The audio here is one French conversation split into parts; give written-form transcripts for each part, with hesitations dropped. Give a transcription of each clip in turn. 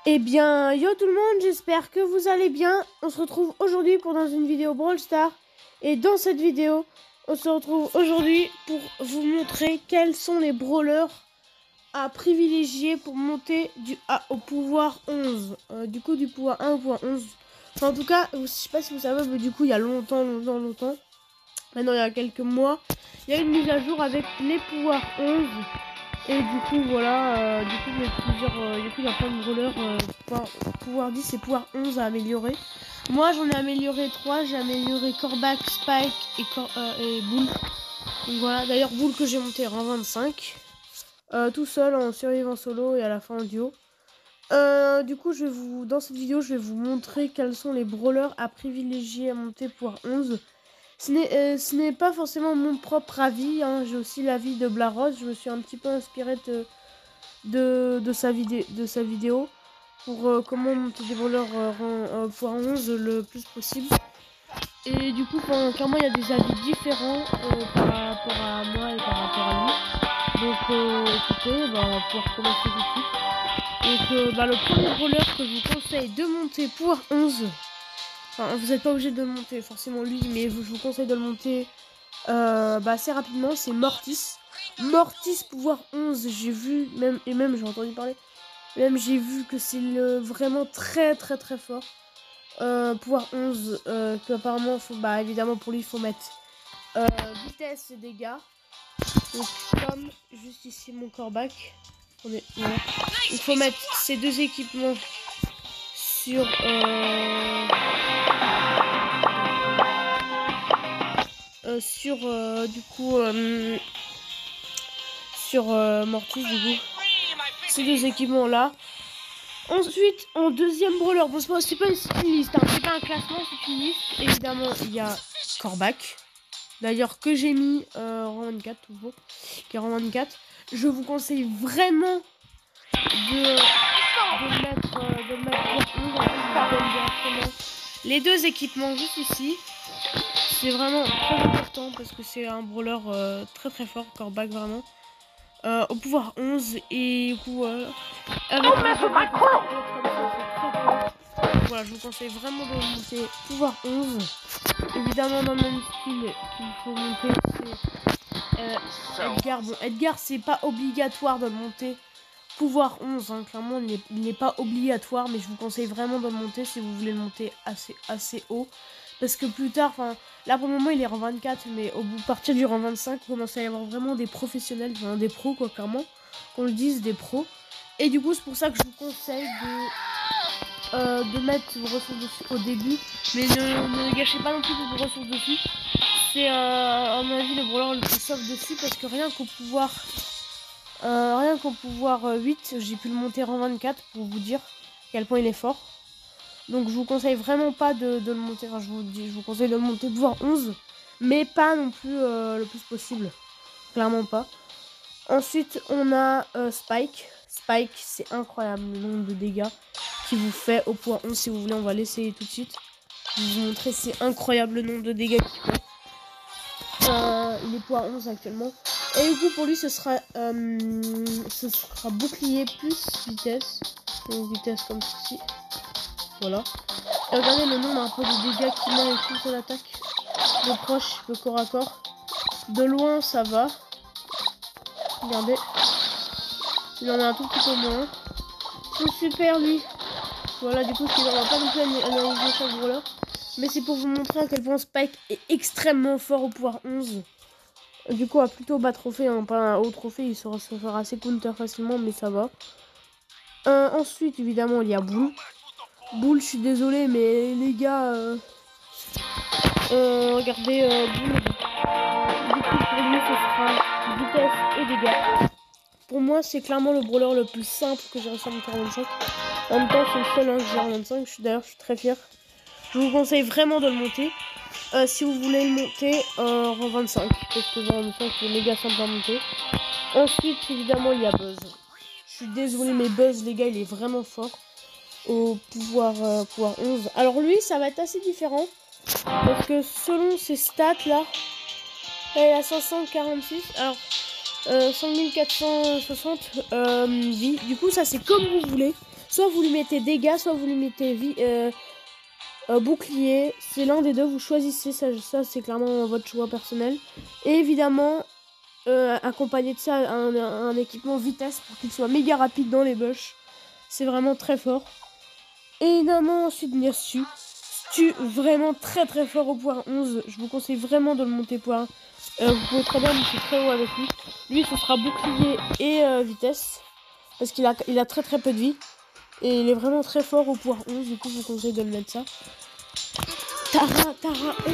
Eh bien, yo tout le monde, j'espère que vous allez bien. On se retrouve aujourd'hui pour dans une vidéo Brawl Stars. Et dans cette vidéo, on se retrouve aujourd'hui pour vous montrer quels sont les brawlers à privilégier pour monter du A au pouvoir 11. Du coup, du pouvoir 1 au pouvoir 11. Enfin, en tout cas, je sais pas si vous savez, mais du coup, il y a longtemps. Maintenant, il y a quelques mois, il y a une mise à jour avec les pouvoirs 11. Et du coup, voilà, du coup, il y a plein de brawlers pouvoir 10 et pouvoir 11 à améliorer. Moi, j'en ai amélioré 3. J'ai amélioré Corbac, Spike et Bull. Donc voilà, d'ailleurs, Bull que j'ai monté en 25. Tout seul, en survivant solo et à la fin en duo. Du coup, dans cette vidéo, je vais vous montrer quels sont les brawlers à privilégier à monter pouvoir 11. Ce n'est pas forcément mon propre avis, hein. J'ai aussi l'avis de Blaros. Je me suis un petit peu inspiré de sa vidéo pour comment monter des brawlers pouvoir 11 le plus possible. Et du coup, clairement, il y a des avis différents par rapport à moi et par rapport à lui. Donc, écoutez, on va pouvoir commencer tout de suite. Donc, le premier brawler que je vous conseille de monter pouvoir 11... Enfin, vous n'êtes pas obligé de le monter forcément lui, mais je vous conseille de le monter assez rapidement. C'est Mortis. Mortis pouvoir 11, j'ai vu, même j'ai entendu parler. Même j'ai vu que c'est vraiment très fort. Pouvoir 11, qu'apparemment, évidemment pour lui, il faut mettre vitesse et dégâts. Donc comme juste ici mon Corbac. Voilà. Il faut mettre ces deux équipements sur... sur Mortis du coup, ces deux équipements là. Ensuite en deuxième brawler, bon, c'est pas une liste, hein, c'est pas un classement, c'est une liste. Évidemment il y a Corbac, d'ailleurs que j'ai mis rang 24 toujours, qui est rang 24. Je vous conseille vraiment de mettre les deux équipements juste ici. C'est vraiment très important parce que c'est un brawler très fort, Corbac vraiment. Au pouvoir 11 et du coup voilà, je vous conseille vraiment de monter pouvoir 11. Évidemment dans le même style qu'il faut monter c'est Edgar. Bon, Edgar c'est pas obligatoire de le monter pouvoir 11, hein. Clairement il n'est pas obligatoire, mais je vous conseille vraiment de le monter si vous voulez le monter assez haut. Parce que plus tard, là pour le moment il est rang 24, mais au bout, partir du rang 25, il commence à y avoir vraiment des professionnels, des pros quoi, clairement, qu'on le dise, des pros. Et du coup c'est pour ça que je vous conseille de mettre vos ressources dessus au début, mais ne gâchez pas non plus vos ressources dessus. C'est à mon avis le brawler le plus soft dessus, parce que rien qu'au pouvoir 8, j'ai pu le monter rang 24 pour vous dire à quel point il est fort. Donc je vous conseille vraiment pas de le monter, enfin je vous conseille de le monter pouvoir 11, mais pas non plus le plus possible, clairement pas. Ensuite on a Spike. Spike, c'est incroyable le nombre de dégâts qu'il vous fait au pouvoir 11. Si vous voulez, on va l'essayer tout de suite. Je vais vous montrer, c'est incroyable le nombre de dégâts qu'il fait. Il est pouvoir 11 actuellement. Et du coup pour lui ce sera bouclier plus vitesse. Donc vitesse comme ceci. Voilà. Et regardez le nombre un peu de dégâts qu'il met avec toute son attaque. De proche, le corps à corps. De loin, ça va. Regardez. Il en a un tout petit peu moins. C'est super lui. Voilà, du coup, on va pas non plus analyser chaque brawler. Mais c'est pour vous montrer à quel point Spike est extrêmement fort au pouvoir 11. Du coup, à plutôt bas trophée, hein, pas un haut trophée, il se fera assez counter facilement, mais ça va. Ensuite, évidemment, il y a Bull. Bull, je suis désolé, mais les gars, regardez, Bull, du coup, pour lui, ce sera vitesse et dégâts. Pour moi, c'est clairement le brawler le plus simple que j'ai réussi à monter en 25. En même temps, c'est le seul hein, que j'ai en 25. D'ailleurs, je suis très fier. Je vous conseille vraiment de le monter. Si vous voulez le monter en 25. Parce que en 25, c'est méga simple à monter. Ensuite, évidemment, il y a Buzz. Je suis désolé, mais Buzz, les gars, il est vraiment fort. Au pouvoir 11. Alors lui, ça va être assez différent. Parce que selon ses stats, là, il a 546. Alors, 5460 vie. Du coup, ça, c'est comme vous voulez. Soit vous lui mettez dégâts, soit vous lui mettez bouclier. C'est l'un des deux, vous choisissez. Ça c'est clairement votre choix personnel. Et évidemment, accompagné de ça, un équipement vitesse pour qu'il soit méga rapide dans les bush. C'est vraiment très fort. Et évidemment, ensuite venir Stu, vraiment très très fort au pouvoir 11. Je vous conseille vraiment de le monter pouvoir. Vous pouvez très bien monter très haut avec lui. Lui, ce sera bouclier et vitesse. Parce qu'il a très très peu de vie. Et il est vraiment très fort au pouvoir 11. Du coup, je vous conseille de le mettre ça. Tara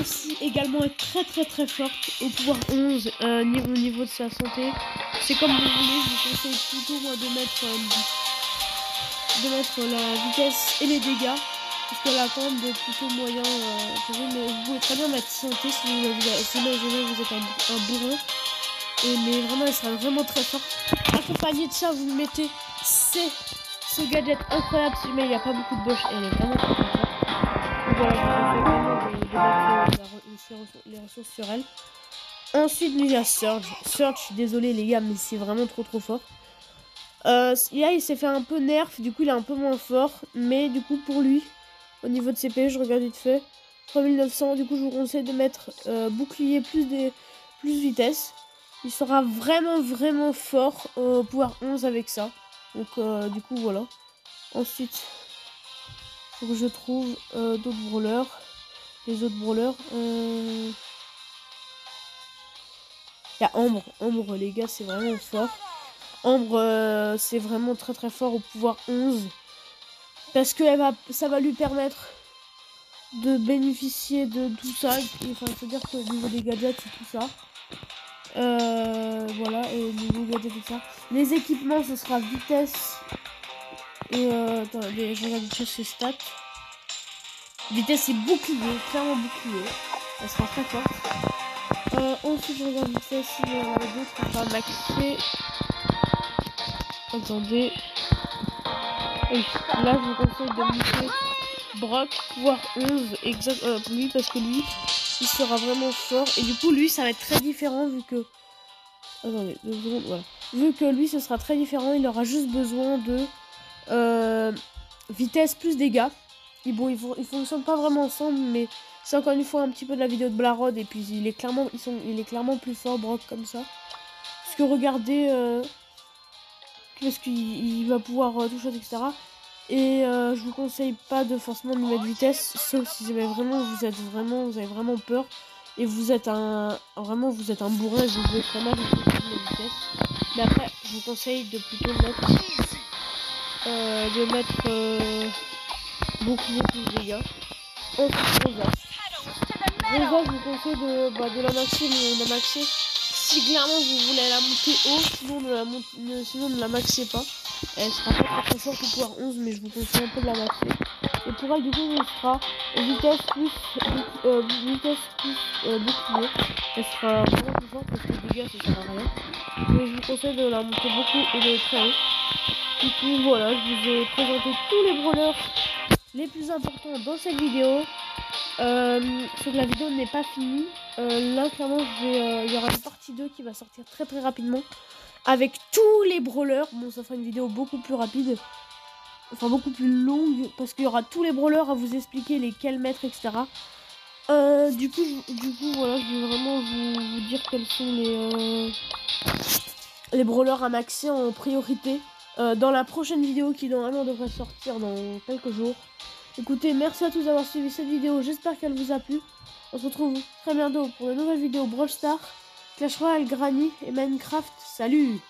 aussi également est très très très forte au pouvoir 11 au niveau de sa santé. C'est comme vous voulez, je vous conseille plutôt moi de mettre la vitesse et les dégâts. Parce qu'elle a quand même de plutôt moyens. Mais vous pouvez très bien mettre santé si vous êtes un bourrin. Mais vraiment, elle sera vraiment très forte. Accompagné de ça, vous lui mettez ce gadget incroyable. Mais il n'y a pas beaucoup de bush. Elle est vraiment très forte. Donc voilà, je vous conseille vraiment de mettre les ressources sur elle. Ensuite, il y a Surge. Surge, je suis désolée les gars, mais c'est vraiment trop fort. Là, il s'est fait un peu nerf. Du coup, il est un peu moins fort. Mais du coup, pour lui, au niveau de CP, je regarde vite fait. 3900. Du coup, je vous conseille de mettre bouclier plus vitesse. Il sera vraiment fort au pouvoir 11 avec ça. Donc, du coup, voilà. Ensuite, faut que je trouve d'autres brawlers. Les autres brawlers. Il y a Ambre. Ambre, les gars, c'est vraiment fort. Ambre, c'est vraiment très fort au pouvoir 11. Parce que ça va lui permettre de bénéficier de tout ça. Enfin, c'est-à-dire qu'au niveau des gadgets et tout ça. Voilà, et au niveau gadgets et tout ça. Les équipements, ce sera vitesse. Et attendez, je regarde juste ses stats. Vitesse et bouclier, clairement bouclier. Elle sera très forte. Ensuite, je regarde vite fait s'il y en a d'autres. On va maxer. Attendez. Oui, là, je vous conseille de monter Brock, pouvoir 11, lui, parce que lui, il sera vraiment fort. Et du coup, lui, ça va être très différent vu que... Attendez, 2 secondes, voilà. Vu que lui, ce sera très différent, il aura juste besoin de vitesse plus dégâts. Et bon, ils fonctionnent pas vraiment ensemble, mais c'est encore une fois un petit peu de la vidéo de Blarod. Et puis, il est clairement plus fort, Brock, comme ça. Parce que regardez... parce qu'il va pouvoir tout chose, etc. Et je vous conseille pas de forcément lui mettre vitesse, sauf si jamais vraiment vous avez vraiment peur et vous êtes un bourrin et vous jouez très mal, vous pouvez mettre vitesse. Mais après, je vous conseille de plutôt mettre beaucoup plus de dégâts. Ensuite, Rosa, je vous conseille de la maxer, mais la maxer si clairement vous voulez la monter haut, sinon ne la maxez pas. Elle sera pas très forte au pouvoir 11, mais je vous conseille un peu de la maxer. Et pour elle, du coup, ce sera vitesse plus bouclier. Elle sera vraiment plus forte parce que les dégâts, ça sert à rien. Mais je vous conseille de la monter beaucoup et de très haut. Du coup, voilà, je vous ai présenté tous les brawlers les plus importants dans cette vidéo. Sauf que la vidéo n'est pas finie. Là, clairement, il y aura une partie 2 qui va sortir très rapidement. Avec tous les brawlers. Bon, ça fera une vidéo beaucoup plus rapide. Enfin, beaucoup plus longue. Parce qu'il y aura tous les brawlers à vous expliquer lesquels mettre, etc. Du coup, voilà, je vais vraiment vous dire quels sont les brawlers à maxer en priorité. Dans la prochaine vidéo qui normalement devrait sortir dans quelques jours. Écoutez, merci à tous d'avoir suivi cette vidéo. J'espère qu'elle vous a plu. On se retrouve très bientôt pour de nouvelles vidéos Brawl Stars, Clash Royale, Granny et Minecraft. Salut!